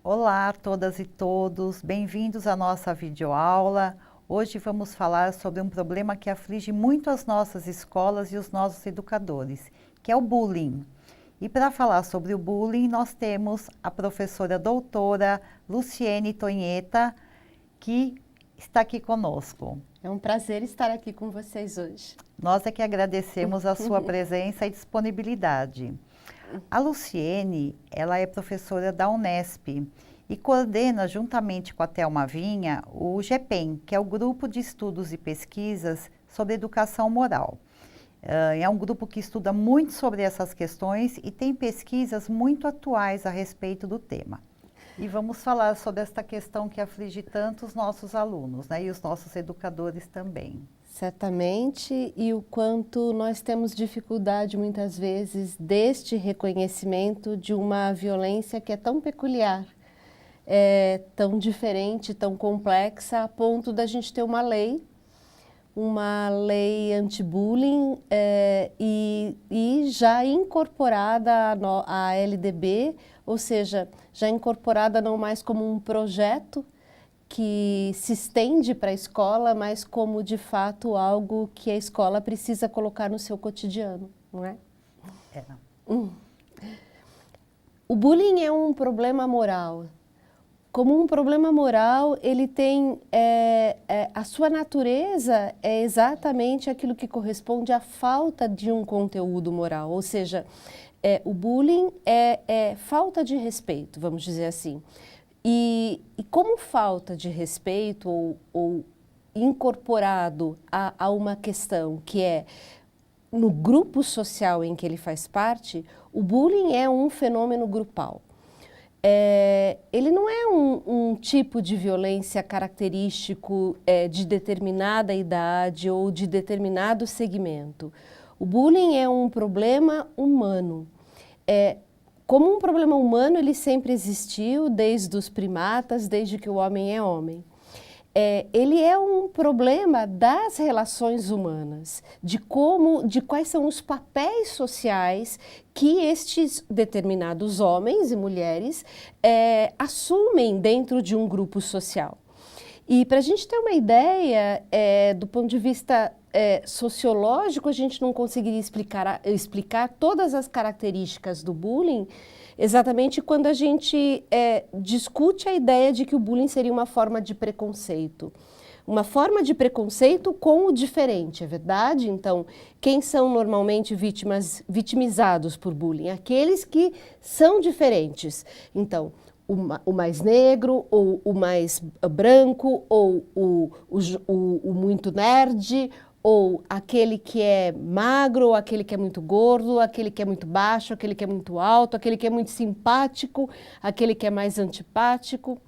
Olá a todas e todos, bem-vindos à nossa videoaula. Hoje vamos falar sobre um problema que aflige muito as nossas escolas e os nossos educadores, que é o bullying. E para falar sobre o bullying, nós temos a professora doutora Luciene Tonheta, que está aqui conosco. É um prazer estar aqui com vocês hoje. Nós é que agradecemos a sua presença e disponibilidade. A Luciene, ela é professora da Unesp e coordena, juntamente com a Thelma Vinha, o GEPEM, que é o Grupo de Estudos e Pesquisas sobre Educação Moral. É um grupo que estuda muito sobre essas questões e tem pesquisas muito atuais a respeito do tema. E vamos falar sobre esta questão que aflige tanto os nossos alunos, né, e os nossos educadores também. Certamente, e o quanto nós temos dificuldade muitas vezes deste reconhecimento de uma violência que é tão peculiar, tão diferente, tão complexa, a ponto da gente ter uma lei anti-bullying e já incorporada à LDB, ou seja, já incorporada não mais como um projeto que se estende para a escola, mas como de fato algo que a escola precisa colocar no seu cotidiano, não é? O bullying é um problema moral. Como um problema moral, ele tem a sua natureza é exatamente aquilo que corresponde à falta de um conteúdo moral, ou seja, o bullying é falta de respeito, vamos dizer assim. E como falta de respeito ou incorporado a uma questão que é no grupo social em que ele faz parte, o bullying é um fenômeno grupal. Ele não é um tipo de violência característico de determinada idade ou de determinado segmento. O bullying é um problema humano. Como um problema humano, ele sempre existiu, desde os primatas, desde que o homem é homem. Ele é um problema das relações humanas, de quais são os papéis sociais que estes determinados homens e mulheres assumem dentro de um grupo social. E para a gente ter uma ideia, do ponto de vista sociológico, a gente não conseguiria explicar todas as características do bullying exatamente quando a gente discute a ideia de que o bullying seria uma forma de preconceito. Uma forma de preconceito com o diferente, é verdade? Então, quem são normalmente vitimizados por bullying? Aqueles que são diferentes. Então, o mais negro, ou o mais branco, ou o muito nerd, ou aquele que é magro, ou aquele que é muito gordo, aquele que é muito baixo, aquele que é muito alto, aquele que é muito simpático, aquele que é mais antipático.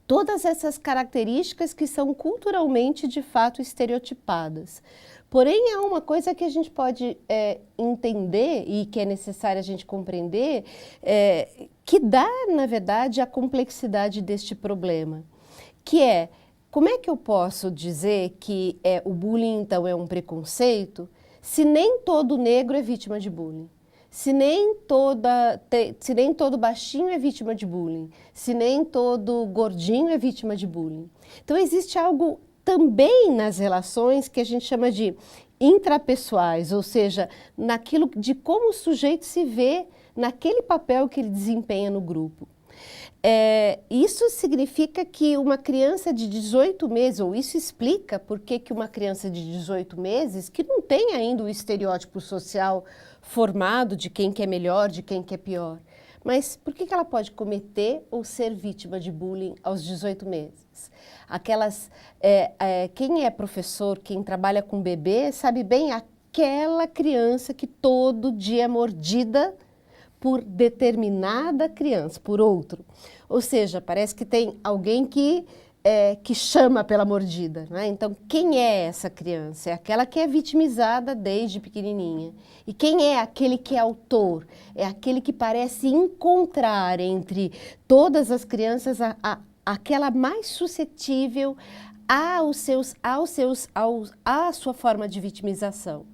Todas essas características que são culturalmente, de fato, estereotipadas. Porém, há uma coisa que a gente pode entender e que é necessário a gente compreender, que dá, na verdade, a complexidade deste problema, que é: como é que eu posso dizer que o bullying, então, é um preconceito, se nem todo negro é vítima de bullying? Se nem todo baixinho é vítima de bullying? Se nem todo gordinho é vítima de bullying? Então, existe algo também nas relações que a gente chama de intrapessoais, ou seja, naquilo de como o sujeito se vê naquele papel que ele desempenha no grupo. Isso significa que uma criança de 18 meses, ou isso explica por que uma criança de 18 meses, que não tem ainda o estereótipo social formado de quem que é melhor, de quem que é pior, mas por que ela pode cometer ou ser vítima de bullying aos 18 meses? Quem é professor, quem trabalha com bebê, sabe bem aquela criança que todo dia é mordida por determinada criança, por outro. Ou seja, parece que tem alguém que chama pela mordida, né? Então, quem é essa criança? É aquela que é vitimizada desde pequenininha. E quem é aquele que é autor? É aquele que parece encontrar entre todas as crianças aquela mais suscetível à sua forma de vitimização.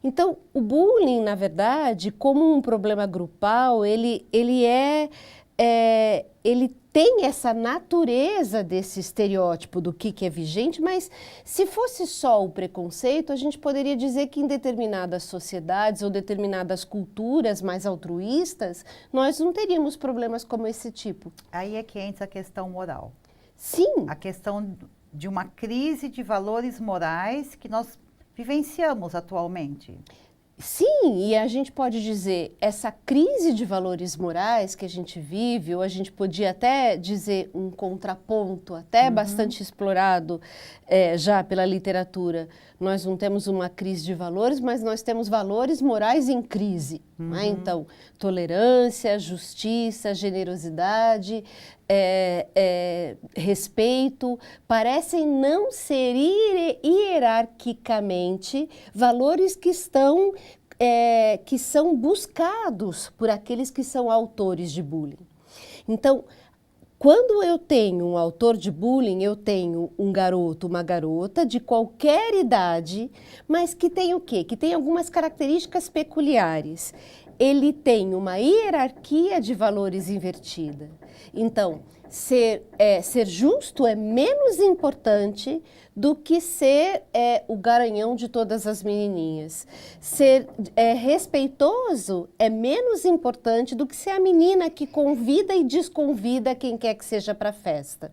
Então, o bullying, na verdade, como um problema grupal, ele é ele tem essa natureza desse estereótipo do que é vigente, mas se fosse só o preconceito, a gente poderia dizer que em determinadas sociedades ou determinadas culturas mais altruístas, nós não teríamos problemas como esse tipo. Aí é que entra a questão moral. Sim. A questão de uma crise de valores morais que nós vivenciamos atualmente. Sim, e a gente pode dizer, essa crise de valores morais que a gente vive, ou a gente podia até dizer um contraponto, até bastante explorado já pela literatura. Nós não temos uma crise de valores, mas nós temos valores morais em crise. Né? Então, tolerância, justiça, generosidade, respeito, parecem não ser hierarquicamente valores que são buscados por aqueles que são autores de bullying. Então, quando eu tenho um autor de bullying, eu tenho um garoto, uma garota de qualquer idade, mas que tem o quê? Que tem algumas características peculiares. Ele tem uma hierarquia de valores invertida. Então, ser justo é menos importante do que ser o garanhão de todas as menininhas. Ser respeitoso é menos importante do que ser a menina que convida e desconvida quem quer que seja para a festa.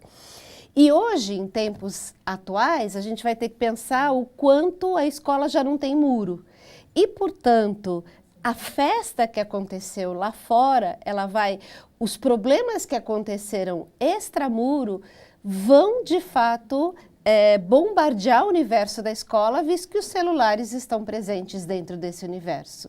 E hoje, em tempos atuais, a gente vai ter que pensar o quanto a escola já não tem muro. E, portanto, a festa que aconteceu lá fora, os problemas que aconteceram extramuro vão, de fato, bombardear o universo da escola, visto que os celulares estão presentes dentro desse universo.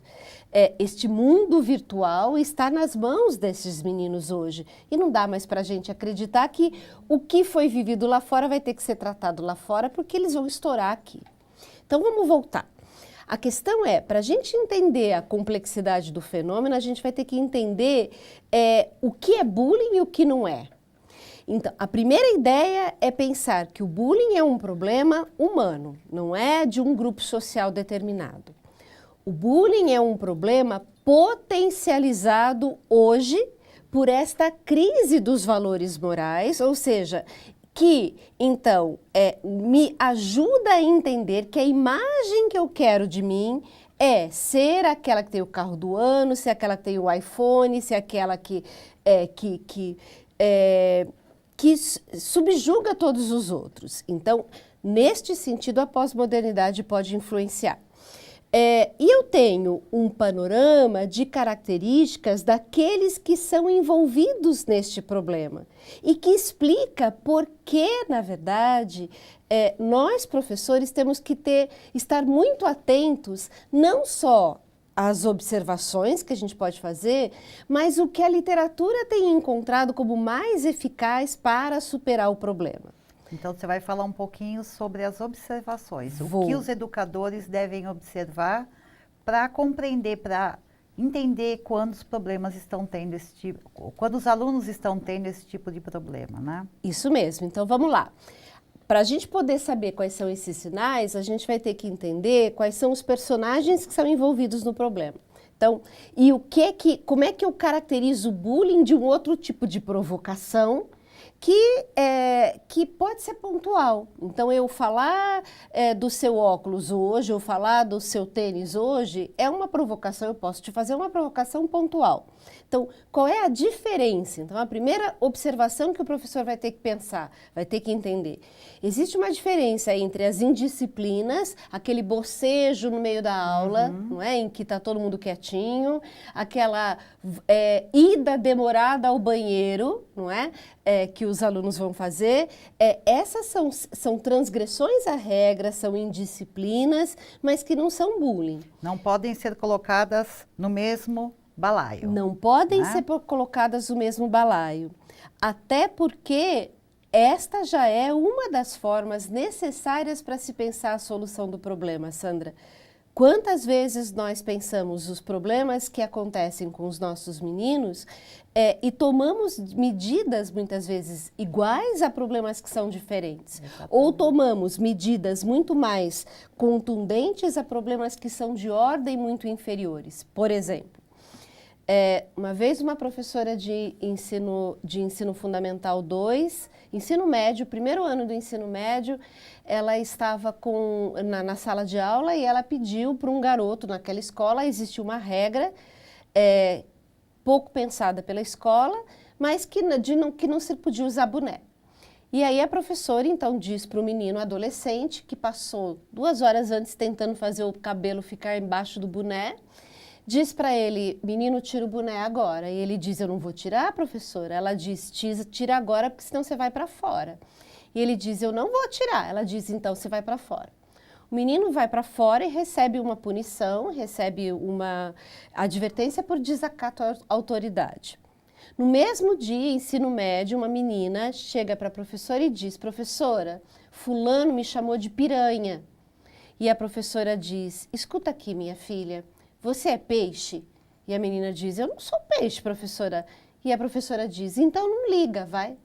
Este mundo virtual está nas mãos desses meninos hoje. E não dá mais para a gente acreditar que o que foi vivido lá fora vai ter que ser tratado lá fora, porque eles vão estourar aqui. Então, vamos voltar. A questão para a gente entender a complexidade do fenômeno, a gente vai ter que entender o que é bullying e o que não é. Então, a primeira ideia é pensar que o bullying é um problema humano, não é de um grupo social determinado. O bullying é um problema potencializado hoje por esta crise dos valores morais, ou seja, que, então, me ajuda a entender que a imagem que eu quero de mim é ser aquela que tem o carro do ano, ser aquela que tem o iPhone, ser aquela que subjuga todos os outros. Então, neste sentido, a pós-modernidade pode influenciar. E eu tenho um panorama de características daqueles que são envolvidos neste problema e que explica por que, na verdade, nós, professores, temos que estar muito atentos não só às observações que a gente pode fazer, mas o que a literatura tem encontrado como mais eficaz para superar o problema. Então, você vai falar um pouquinho sobre as observações. O que os educadores devem observar para compreender, para entender quando os problemas estão tendo esse tipo, quando os alunos estão tendo esse tipo de problema, né? Isso mesmo. Então, vamos lá. Para a gente poder saber quais são esses sinais, a gente vai ter que entender quais são os personagens que são envolvidos no problema. Então, e como é que eu caracterizo o bullying de um outro tipo de provocação que pode ser pontual. Então, eu falar do seu óculos hoje, ou falar do seu tênis hoje, é uma provocação, eu posso te fazer uma provocação pontual. Então, qual é a diferença? Então, a primeira observação que o professor vai ter que pensar, vai ter que entender. Existe uma diferença entre as indisciplinas, aquele bocejo no meio da aula, não é? Em que está todo mundo quietinho, aquela ida demorada ao banheiro, não é? Que os alunos vão fazer. Essas são transgressões à regra, são indisciplinas, mas que não são bullying. Não podem ser colocadas no mesmo balaio. Não podem ser colocadas no mesmo balaio. Até porque esta já é uma das formas necessárias para se pensar a solução do problema, Sandra. Quantas vezes nós pensamos os problemas que acontecem com os nossos meninos e tomamos medidas, muitas vezes, iguais a problemas que são diferentes. Exatamente. Ou tomamos medidas muito mais contundentes a problemas que são de ordem muito inferiores. Por exemplo, Uma vez uma professora de ensino fundamental 2, ensino médio, primeiro ano do ensino médio, ela estava na sala de aula e ela pediu para um garoto naquela escola, existia uma regra pouco pensada pela escola, mas que não se podia usar boné. E aí a professora então diz para o menino adolescente, que passou 2 horas antes tentando fazer o cabelo ficar embaixo do boné, diz para ele, menino, tira o boné agora. E ele diz, eu não vou tirar, professora. Ela diz, tira agora, porque senão você vai para fora. E ele diz, eu não vou tirar. Ela diz, então você vai para fora. O menino vai para fora e recebe uma punição, recebe uma advertência por desacato à autoridade. No mesmo dia, ensino médio, uma menina chega para a professora e diz, professora, fulano me chamou de piranha. E a professora diz, escuta aqui, minha filha, você é peixe? E a menina diz, eu não sou peixe, professora. E a professora diz, então não liga, vai.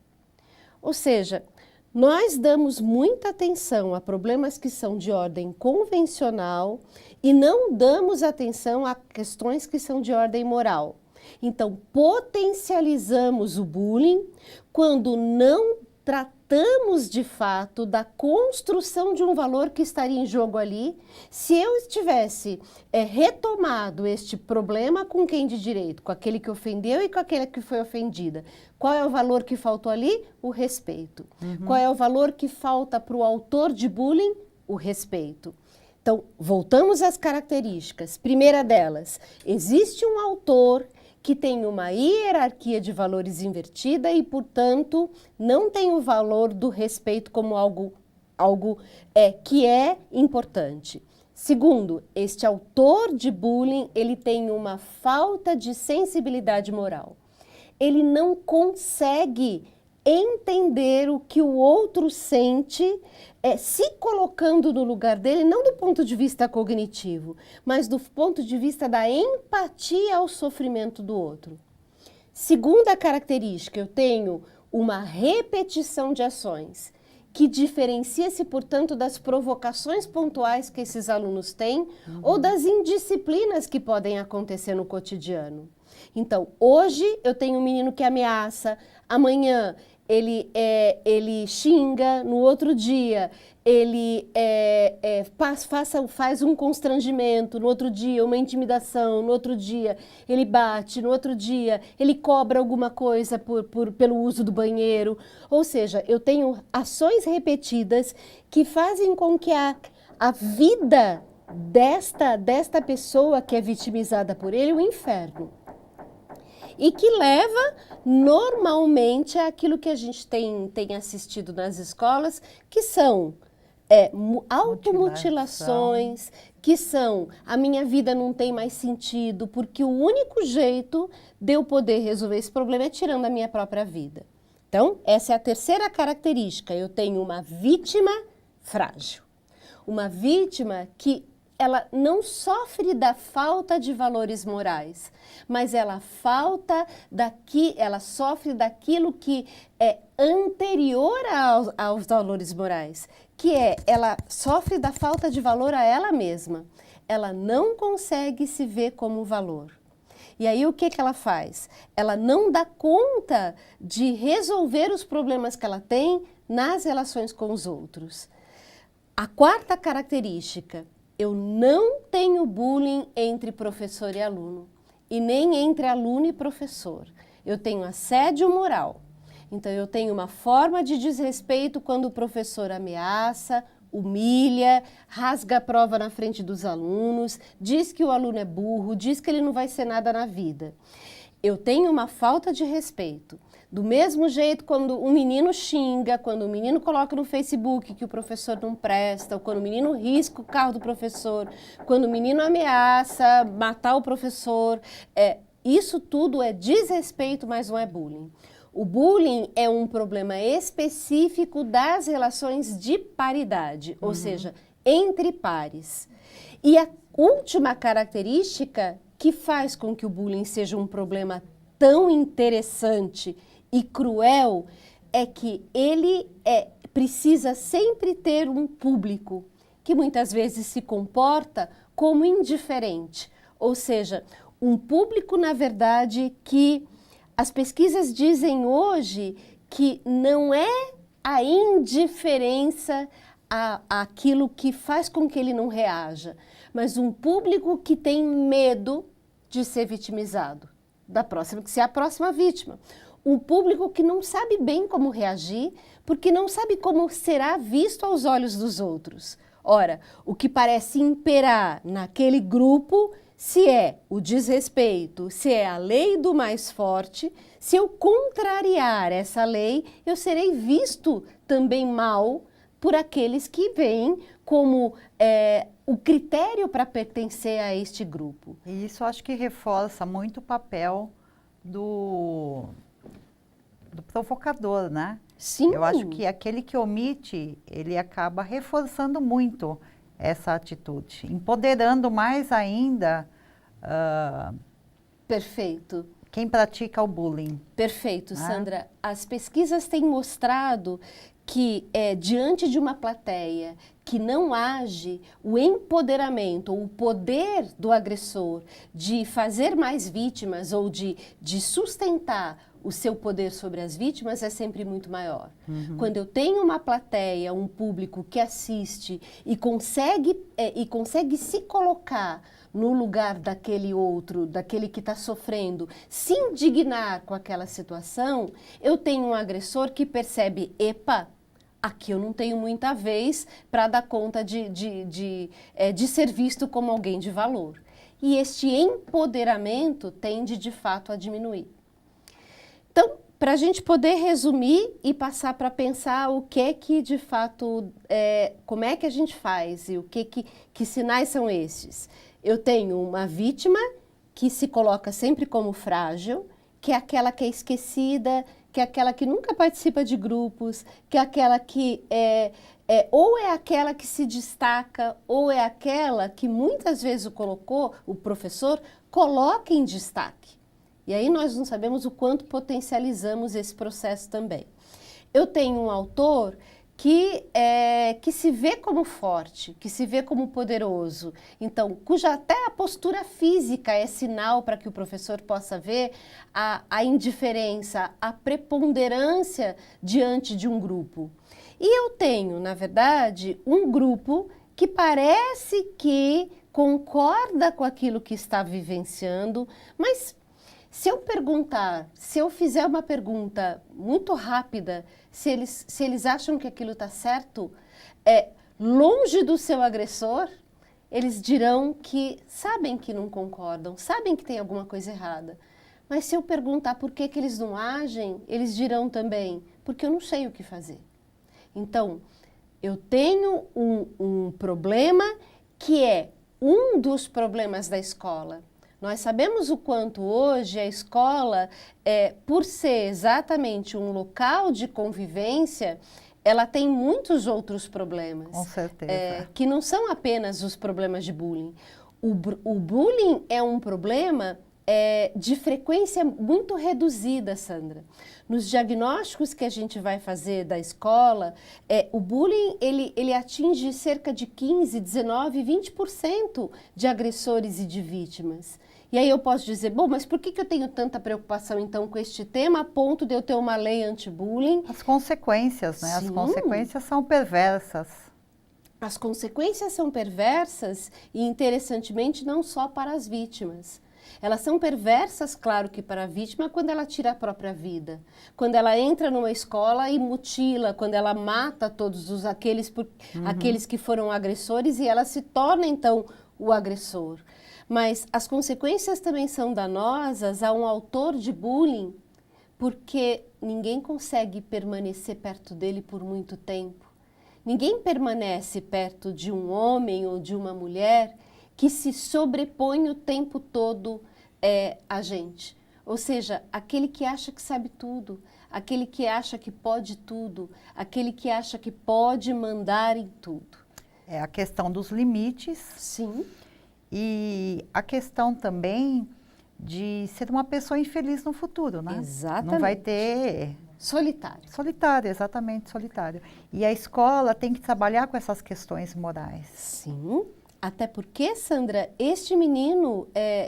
Ou seja, nós damos muita atenção a problemas que são de ordem convencional e não damos atenção a questões que são de ordem moral. Então, potencializamos o bullying quando não tratamos de fato da construção de um valor que estaria em jogo ali. Se eu estivesse retomado este problema com quem de direito, com aquele que ofendeu e com aquele que foi ofendida, qual é o valor que faltou ali? O respeito. Qual é o valor que falta para o autor de bullying? O respeito. Então, voltamos às características. Primeira delas, existe um autor que tem uma hierarquia de valores invertida e, portanto, não tem o valor do respeito como algo que é importante. Segundo, este autor de bullying, ele tem uma falta de sensibilidade moral. Ele não consegue entender o que o outro sente, se colocando no lugar dele, não do ponto de vista cognitivo, mas do ponto de vista da empatia ao sofrimento do outro. Segunda característica, eu tenho uma repetição de ações que diferencia-se, portanto, das provocações pontuais que esses alunos têm ou das indisciplinas que podem acontecer no cotidiano. Então, hoje eu tenho um menino que ameaça, amanhã ele xinga, no outro dia ele faz um constrangimento, no outro dia uma intimidação, no outro dia ele bate, no outro dia ele cobra alguma coisa pelo uso do banheiro. Ou seja, eu tenho ações repetidas que fazem com que a vida desta pessoa que é vitimizada por ele, o inferno. E que leva normalmente àquilo que a gente tem assistido nas escolas, que são automutilações, que são a minha vida não tem mais sentido, porque o único jeito de eu poder resolver esse problema é tirando a minha própria vida. Então, essa é a terceira característica, eu tenho uma vítima frágil. Uma vítima que ela não sofre da falta de valores morais, mas ela sofre daquilo que é anterior aos valores morais, que ela sofre da falta de valor a ela mesma. Ela não consegue se ver como valor. E aí o que ela faz? Ela não dá conta de resolver os problemas que ela tem nas relações com os outros. A quarta característica, eu não tenho bullying entre professor e aluno, e nem entre aluno e professor. Eu tenho assédio moral. Então, eu tenho uma forma de desrespeito quando o professor ameaça, humilha, rasga a prova na frente dos alunos, diz que o aluno é burro, diz que ele não vai ser nada na vida. Eu tenho uma falta de respeito. Do mesmo jeito, quando o menino xinga, quando o menino coloca no Facebook que o professor não presta, ou quando o menino risca o carro do professor, quando o menino ameaça matar o professor, isso tudo é desrespeito, mas não é bullying. O bullying é um problema específico das relações de paridade, ou seja, entre pares. E a última característica que faz com que o bullying seja um problema tão interessante e cruel é que ele precisa sempre ter um público que muitas vezes se comporta como indiferente. Ou seja, Um público, na verdade, que as pesquisas dizem hoje que não é a indiferença àquilo que faz com que ele não reaja, mas um público que tem medo de ser vitimizado, que ser a próxima vítima. Um público que não sabe bem como reagir, porque não sabe como será visto aos olhos dos outros. Ora, o que parece imperar naquele grupo, se é o desrespeito, se é a lei do mais forte, se eu contrariar essa lei, eu serei visto também mal por aqueles que veem como o critério para pertencer a este grupo. E isso acho que reforça muito o papel do provocador, né? Sim. Eu acho que aquele que omite, ele acaba reforçando muito essa atitude, empoderando mais ainda Perfeito. quem pratica o bullying. Perfeito, Sandra. As pesquisas têm mostrado que diante de uma plateia que não age, o empoderamento, o poder do agressor de fazer mais vítimas ou de sustentar o seu poder sobre as vítimas é sempre muito maior. Quando eu tenho uma plateia, um público que assiste e consegue se colocar no lugar daquele outro, daquele que está sofrendo, se indignar com aquela situação, eu tenho um agressor que percebe, epa, aqui eu não tenho muita vez para dar conta de ser visto como alguém de valor. E este empoderamento tende de fato a diminuir. Então, para a gente poder resumir e passar para pensar o que de fato, como é que a gente faz e que sinais são estes? Eu tenho uma vítima que se coloca sempre como frágil, que é aquela que é esquecida, que é aquela que nunca participa de grupos, que é aquela que ou é aquela que se destaca, ou é aquela que muitas vezes o professor coloca em destaque. E aí nós não sabemos o quanto potencializamos esse processo também. Eu tenho um autor que se vê como forte, que se vê como poderoso, então, cuja até a postura física é sinal para que o professor possa ver a indiferença, a preponderância diante de um grupo. E eu tenho, na verdade, um grupo que parece que concorda com aquilo que está vivenciando, mas se eu fizer uma pergunta muito rápida, se eles acham que aquilo está certo, longe do seu agressor, eles dirão que sabem que não concordam, sabem que tem alguma coisa errada. Mas se eu perguntar por que eles não agem, eles dirão também, porque eu não sei o que fazer. Então, eu tenho um problema que é um dos problemas da escola. Nós sabemos o quanto hoje a escola, por ser exatamente um local de convivência, ela tem muitos outros problemas. Com certeza. Que não são apenas os problemas de bullying. O bullying é um problema de frequência muito reduzida, Sandra. Nos diagnósticos que a gente vai fazer da escola, o bullying ele atinge cerca de 15, 19, 20% de agressores e de vítimas. E aí eu posso dizer, bom, mas por que eu tenho tanta preocupação então com este tema a ponto de eu ter uma lei anti-bullying? As consequências, né? Sim. As consequências são perversas. As consequências são perversas e, interessantemente, não só para as vítimas. Elas são perversas, claro que para a vítima, quando ela tira a própria vida. Quando ela entra numa escola e mutila, quando ela mata todos aqueles que foram agressores e ela se torna, então, o agressor. Mas as consequências também são danosas a um autor de bullying, porque ninguém consegue permanecer perto dele por muito tempo. Ninguém permanece perto de um homem ou de uma mulher que se sobrepõe o tempo todo a gente. Ou seja, aquele que acha que sabe tudo, aquele que acha que pode tudo, aquele que acha que pode mandar em tudo. É a questão dos limites. Sim. E a questão também de ser uma pessoa infeliz no futuro, né? Exatamente. Não vai ter... Solitário. Solitário, exatamente, solitário. E a escola tem que trabalhar com essas questões morais. Sim. Até porque, Sandra, este menino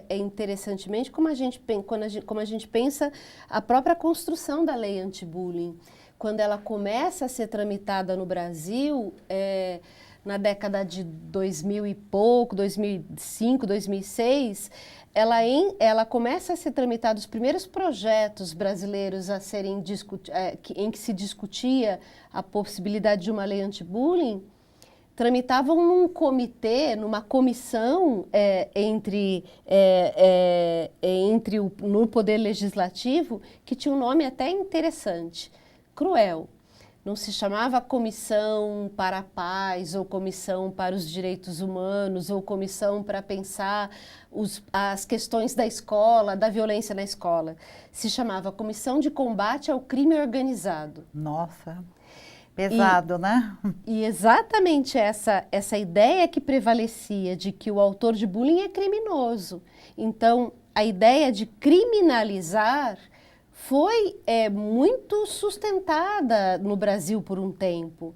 interessantemente, como a gente pensa a própria construção da lei anti-bullying, quando ela começa a ser tramitada no Brasil, na década de 2000 e pouco, 2005, 2006, ela começa a ser tramitada, os primeiros projetos brasileiros a serem em que se discutia a possibilidade de uma lei anti-bullying, tramitavam num comitê, numa comissão no Poder Legislativo, que tinha um nome até interessante, Cruel. Não se chamava Comissão para a Paz, ou Comissão para os Direitos Humanos, ou Comissão para pensar as questões da escola, da violência na escola. Se chamava Comissão de Combate ao Crime Organizado. Nossa, pesado, né? E exatamente essa ideia que prevalecia de que o autor de bullying é criminoso. Então, a ideia de criminalizar foi muito sustentada no Brasil por um tempo.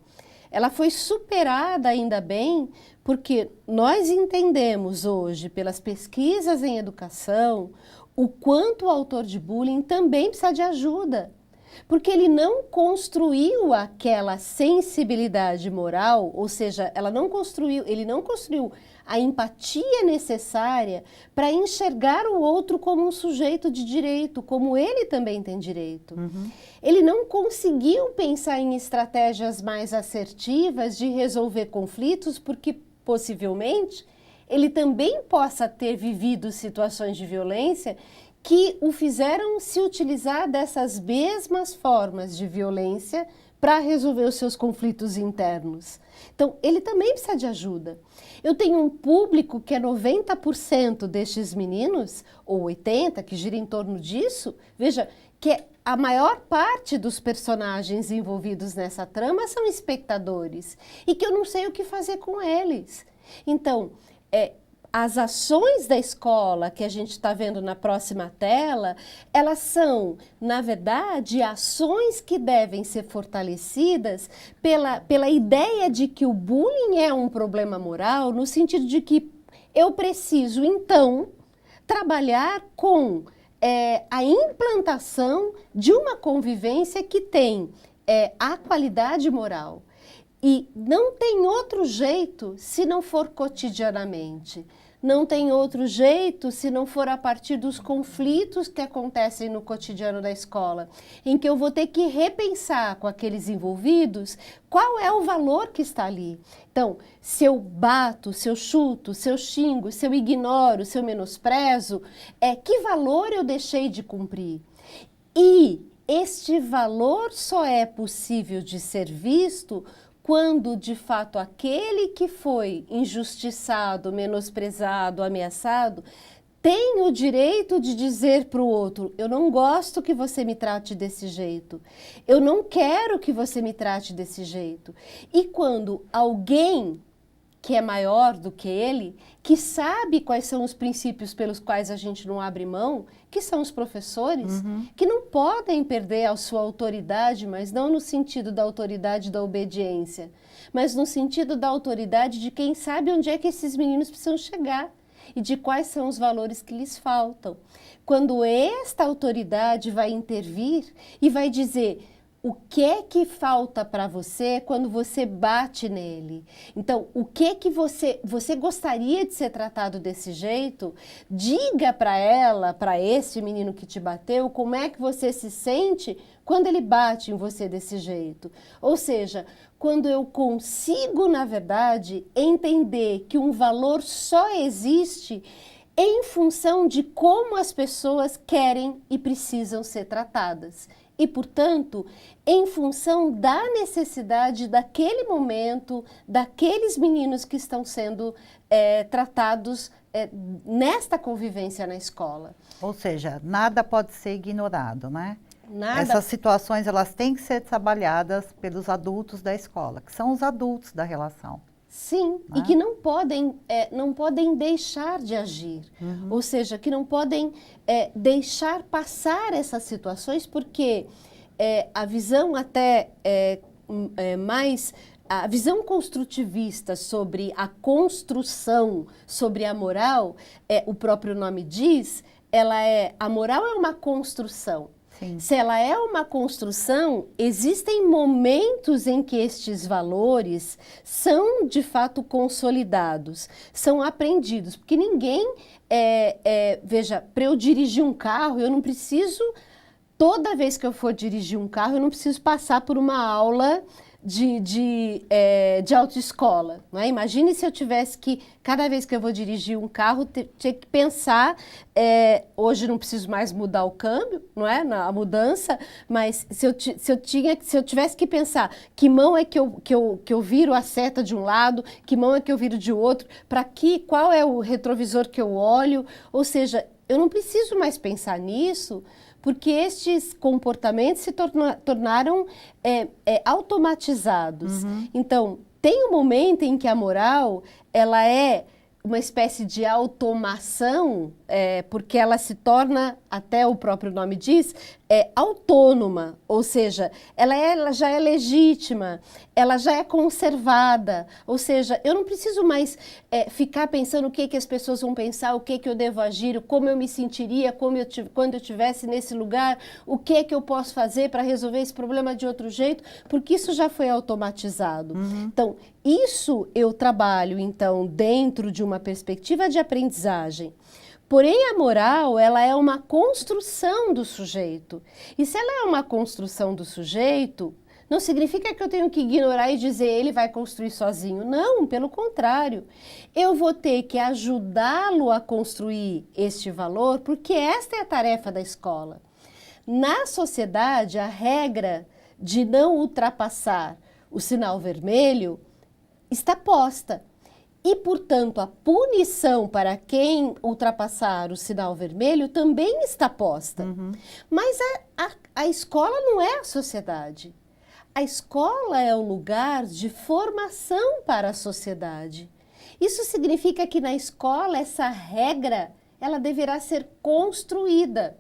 Ela foi superada, ainda bem, porque nós entendemos hoje, pelas pesquisas em educação, o quanto o autor de bullying também precisa de ajuda. Porque ele não construiu aquela sensibilidade moral, ou seja, ele não construiu a empatia necessária para enxergar o outro como um sujeito de direito, como ele também tem direito. Uhum. Ele não conseguiu pensar em estratégias mais assertivas de resolver conflitos, porque possivelmente ele também possa ter vivido situações de violência que o fizeram se utilizar dessas mesmas formas de violência para resolver os seus conflitos internos. Então, ele também precisa de ajuda. Eu tenho um público que é 90% destes meninos, ou 80%, que gira em torno disso. Veja, que a maior parte dos personagens envolvidos nessa trama são espectadores e que eu não sei o que fazer com eles. Então, as ações da escola que a gente está vendo na próxima tela, elas são, na verdade, ações que devem ser fortalecidas pela ideia de que o bullying é um problema moral, no sentido de que eu preciso, então, trabalhar com a implantação de uma convivência que tem a qualidade moral. E não tem outro jeito se não for cotidianamente. Não tem outro jeito se não for a partir dos conflitos que acontecem no cotidiano da escola, em que eu vou ter que repensar com aqueles envolvidos qual é o valor que está ali. Então, se eu bato, se eu chuto, se eu xingo, se eu ignoro, se eu menosprezo, que valor eu deixei de cumprir? E este valor só é possível de ser visto quando, de fato, aquele que foi injustiçado, menosprezado, ameaçado, tem o direito de dizer para o outro: eu não gosto que você me trate desse jeito, eu não quero que você me trate desse jeito. E quando alguém que é maior do que ele, que sabe quais são os princípios pelos quais a gente não abre mão, que são os professores, que não podem perder a sua autoridade, mas não no sentido da autoridade da obediência, mas no sentido da autoridade de quem sabe onde é que esses meninos precisam chegar e de quais são os valores que lhes faltam. Quando esta autoridade vai intervir e vai dizer: o que é que falta para você quando você bate nele? Então, o que é que você gostaria de ser tratado desse jeito? Diga para ela, para esse menino que te bateu, como é que você se sente quando ele bate em você desse jeito. Ou seja, quando eu consigo, na verdade, entender que um valor só existe em função de como as pessoas querem e precisam ser tratadas. E, portanto, em função da necessidade daquele momento, daqueles meninos que estão sendo tratados nesta convivência na escola. Ou seja, nada pode ser ignorado, né? Nada. Essas situações, elas têm que ser trabalhadas pelos adultos da escola, que são os adultos da relação. Sim, né? E que não podem deixar de agir, ou seja, que não podem deixar passar essas situações, porque a visão até mais a visão construtivista sobre a construção, sobre a moral, o próprio nome diz, a moral é uma construção. Sim. Se ela é uma construção, existem momentos em que estes valores são de fato consolidados, são aprendidos, porque ninguém, veja, para eu dirigir um carro, eu não preciso, toda vez que eu for dirigir um carro, eu não preciso passar por uma aula de autoescola, não é? Imagine se eu tivesse que, cada vez que eu vou dirigir um carro, ter que pensar, hoje não preciso mais mudar o câmbio, não é? Na mudança, mas se eu tivesse que pensar que mão é que eu viro a seta de um lado, que mão é que eu viro de outro, qual é o retrovisor que eu olho, ou seja, eu não preciso mais pensar nisso, porque estes comportamentos se tornaram automatizados. Uhum. Então, tem um momento em que a moral, ela é uma espécie de automação, porque ela se torna, até o próprio nome diz, autônoma, ou seja, ela já é legítima, ela já é conservada, ou seja, eu não preciso mais ficar pensando o que as pessoas vão pensar, o que eu devo agir, como eu me sentiria quando eu estivesse nesse lugar, o que eu posso fazer para resolver esse problema de outro jeito, porque isso já foi automatizado. Uhum. Então, isso eu trabalho, então, dentro de uma perspectiva de aprendizagem. Porém, a moral, ela é uma construção do sujeito. E se ela é uma construção do sujeito, não significa que eu tenho que ignorar e dizer ele vai construir sozinho. Não, pelo contrário. Eu vou ter que ajudá-lo a construir este valor, porque esta é a tarefa da escola. Na sociedade, a regra de não ultrapassar o sinal vermelho está posta. E, portanto, a punição para quem ultrapassar o sinal vermelho também está posta. Uhum. Mas a escola não é a sociedade. A escola é o lugar de formação para a sociedade. Isso significa que na escola essa regra, ela deverá ser construída.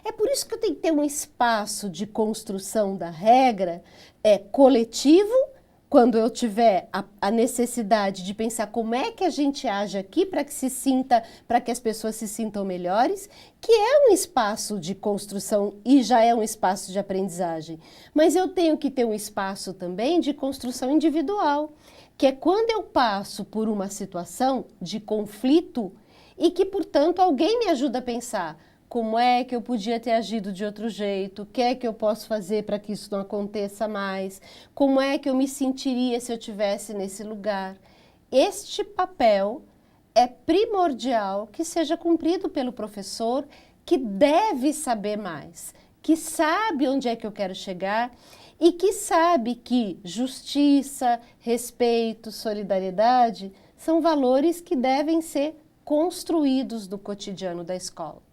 É por isso que eu tenho que ter um espaço de construção da regra coletivo, quando eu tiver a necessidade de pensar como é que a gente age aqui para que as pessoas se sintam melhores, que é um espaço de construção e já é um espaço de aprendizagem. Mas eu tenho que ter um espaço também de construção individual, que é quando eu passo por uma situação de conflito e que, portanto, alguém me ajuda a pensar como é que eu podia ter agido de outro jeito, o que é que eu posso fazer para que isso não aconteça mais, como é que eu me sentiria se eu estivesse nesse lugar. Este papel é primordial que seja cumprido pelo professor, que deve saber mais, que sabe onde é que eu quero chegar e que sabe que justiça, respeito, solidariedade são valores que devem ser construídos no cotidiano da escola.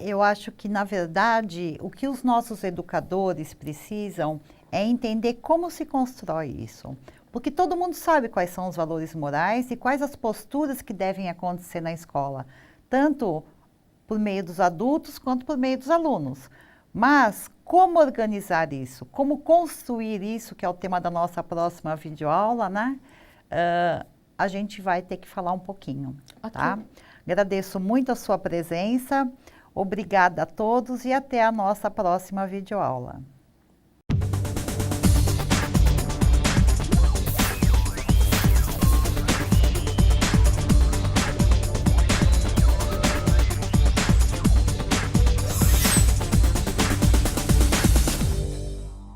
Eu acho que, na verdade, o que os nossos educadores precisam é entender como se constrói isso. Porque todo mundo sabe quais são os valores morais e quais as posturas que devem acontecer na escola, tanto por meio dos adultos quanto por meio dos alunos. Mas como organizar isso? Como construir isso, que é o tema da nossa próxima videoaula, né? A gente vai ter que falar um pouquinho, tá? Agradeço muito a sua presença. Obrigada a todos e até a nossa próxima videoaula.